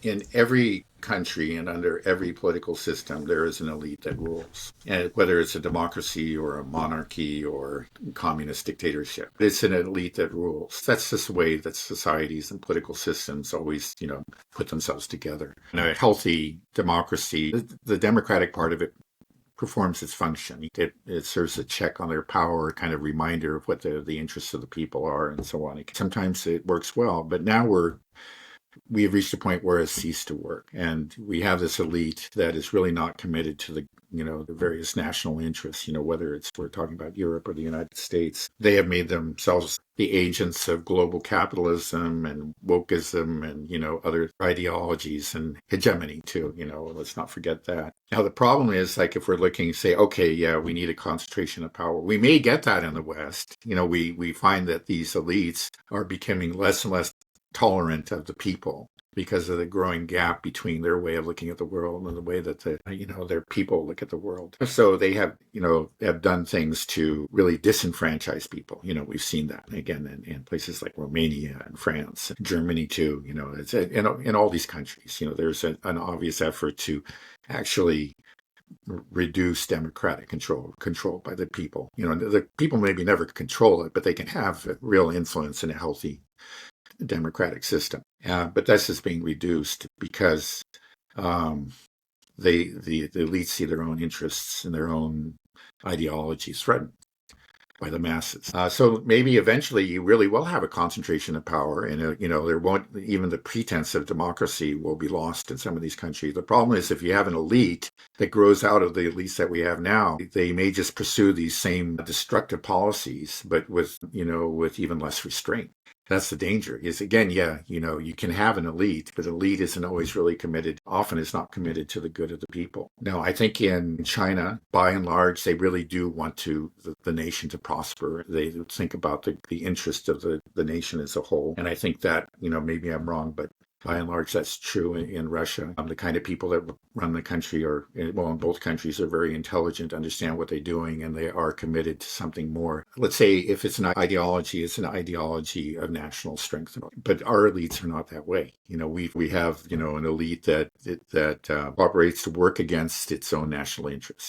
In every country and under every political system, there is an elite that rules. And whether it's a democracy or a monarchy or communist dictatorship, it's an elite that rules. That's just the way that societies and political systems always, put themselves together. In a healthy democracy, the democratic part of it performs its function. It serves a check on their power, a kind of reminder of what the interests of the people are, and so on. Sometimes it works well, but now we have reached a point where it's ceased to work. And we have this elite that is really not committed to the various national interests, whether it's we're talking about Europe or the United States. They have made themselves the agents of global capitalism and wokeism and, other ideologies and hegemony too, let's not forget that. Now, the problem is like if we're looking, say, okay, yeah, we need a concentration of power. We may get that in the West. We find that these elites are becoming less and less tolerant of the people because of the growing gap between their way of looking at the world and the way that their people look at the world. So they have done things to really disenfranchise people. We've seen that again in places like Romania and France, Germany too. It's in all these countries. There's an obvious effort to actually reduce democratic control by the people. The people maybe never control it, but they can have real influence in a healthy democratic system. But that's just being reduced because the elites see their own interests and their own ideologies threatened by the masses. So maybe eventually you really will have a concentration of power, and there won't even the pretense of democracy will be lost in some of these countries. The problem is if you have an elite that grows out of the elites that we have now, they may just pursue these same destructive policies, but with even less restraint. That's the danger is again, you can have an elite, but elite isn't always really committed, often is not committed to the good of the people. Now, I think in China, by and large, they really do want the nation to prosper. They think about the interest of the nation as a whole. And I think that, maybe I'm wrong, but by and large, that's true in Russia. The kind of people that run the country in both countries are very intelligent, understand what they're doing, and they are committed to something more. Let's say if it's an ideology, it's an ideology of national strength. But our elites are not that way. We have, an elite that operates to work against its own national interests.